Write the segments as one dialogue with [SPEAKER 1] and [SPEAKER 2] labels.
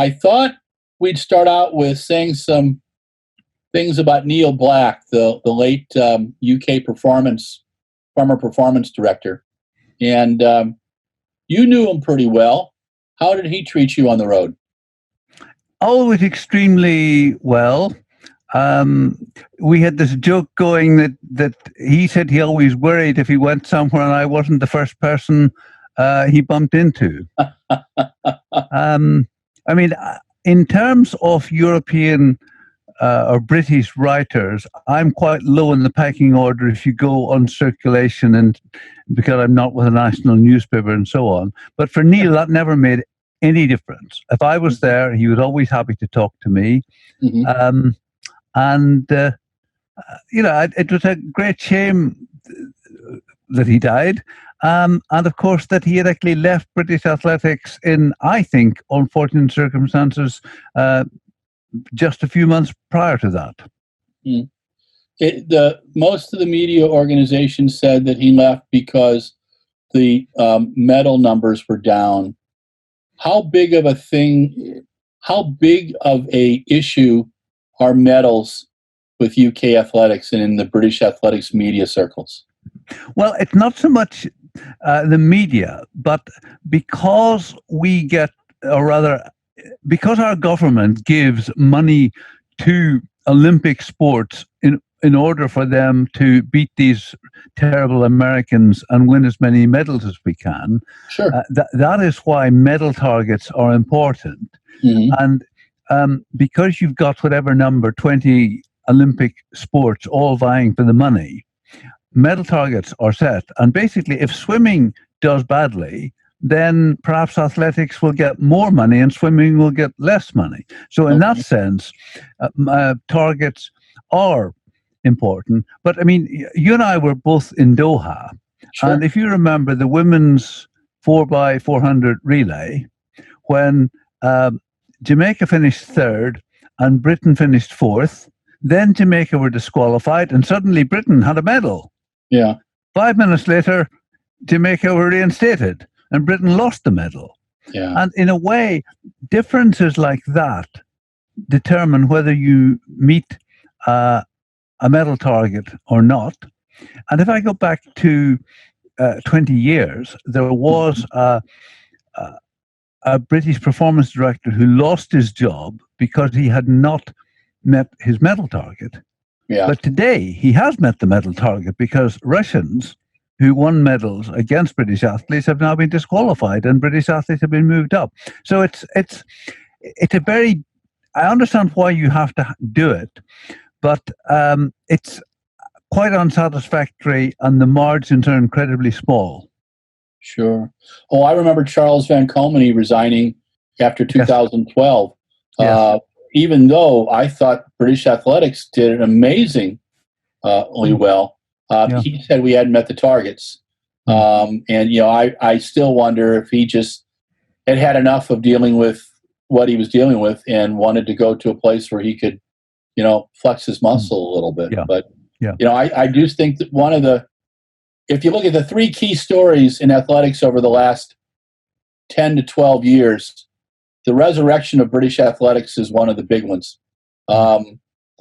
[SPEAKER 1] I thought we'd start out with saying some things about Neil Black, the late UK former performance director. And you knew him pretty well. How did he treat you on the road?
[SPEAKER 2] Always extremely well. We had this joke going that he said he always worried if he went somewhere and I wasn't the first person he bumped into. I mean, in terms of European or British writers, I'm quite low in the pecking order if you go on circulation, and because I'm not with a national newspaper and so on. But for Neil, that never made any difference. If I was there, he was always happy to talk to me. Mm-hmm. It was a great shame that he died. And of course, that he had actually left British athletics in, I think, unfortunate circumstances just a few months prior to that.
[SPEAKER 1] Mm. Most of the media organizations said that he left because the medal numbers were down. How big of a issue are medals with UK athletics and in the British athletics media circles?
[SPEAKER 2] Well, it's not so much the media, but because we get, or rather, because our government gives money to Olympic sports in order for them to beat these terrible Americans and win as many medals as we can.
[SPEAKER 1] Sure.
[SPEAKER 2] That is why medal targets are important. Mm-hmm. And because you've got whatever number, 20 Olympic sports all vying for the money, medal targets are set. And basically, if swimming does badly, then perhaps athletics will get more money and swimming will get less money. So in that sense, targets are important. But I mean, you and I were both in Doha. Sure. And if you remember the women's 4x400 relay, when Jamaica finished third and Britain finished fourth, then Jamaica were disqualified and suddenly Britain had a medal.
[SPEAKER 1] Yeah.
[SPEAKER 2] 5 minutes later, Jamaica were reinstated and Britain lost the medal.
[SPEAKER 1] Yeah.
[SPEAKER 2] And in a way, differences like that determine whether you meet a medal target or not. And if I go back to 20 years, there was a British performance director who lost his job because he had not met his medal target.
[SPEAKER 1] Yeah.
[SPEAKER 2] But today he has met the medal target because Russians who won medals against British athletes have now been disqualified and British athletes have been moved up. So it's a very, I understand why you have to do it, but it's quite unsatisfactory and the margins are incredibly small.
[SPEAKER 1] Sure. Oh, I remember Charles Van Comeny resigning after 2012.
[SPEAKER 2] Yes.
[SPEAKER 1] Even though I thought British athletics did an amazingly well. He said we hadn't met the targets. And, I still wonder if he just had enough of dealing with what he was dealing with and wanted to go to a place where he could, flex his muscle a little bit.
[SPEAKER 2] Yeah.
[SPEAKER 1] But, I do think that if you look at the three key stories in athletics over the last 10 to 12 years, the resurrection of British athletics is one of the big ones. The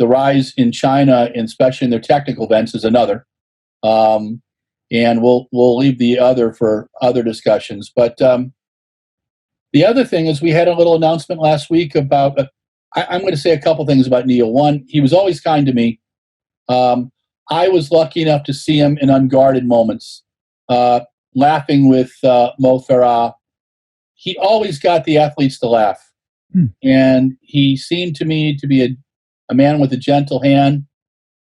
[SPEAKER 1] rise in China, especially in their technical events, is another. And we'll leave the other for other discussions. But the other thing is we had a little announcement last week about, I'm going to say a couple things about Neil. One, he was always kind to me. I was lucky enough to see him in unguarded moments, laughing with Mo Farah. He always got the athletes to laugh. And he seemed to me to be a man with a gentle hand,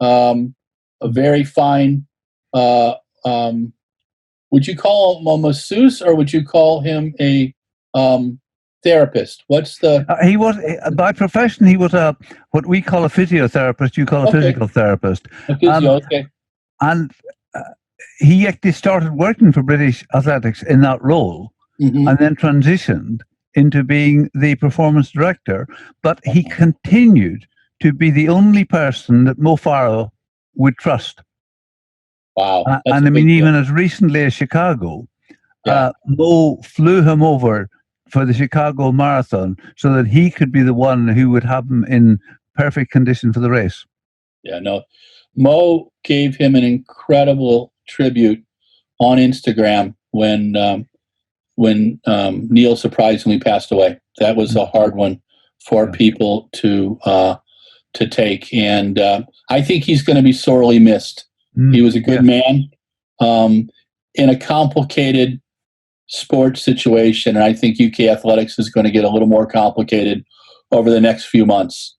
[SPEAKER 1] a very fine, would you call him a masseuse or would you call him a therapist? What's the...
[SPEAKER 2] he was, by profession, he was what we call a physiotherapist, you call a physical therapist.
[SPEAKER 1] A physio, okay.
[SPEAKER 2] And he actually started working for British athletics in that role. Mm-hmm. And then transitioned into being the performance director. But he continued to be the only person that Mo Farah would trust.
[SPEAKER 1] Wow.
[SPEAKER 2] And I mean, even as recently as Chicago, Mo flew him over for the Chicago Marathon so that he could be the one who would have him in perfect condition for the race.
[SPEAKER 1] Yeah, no. Mo gave him an incredible tribute on Instagram when Neil surprisingly passed away. That was a hard one for people to take, and I think he's going to be sorely missed. He was a good man in a complicated sports situation, and I think UK athletics is going to get a little more complicated over the next few months.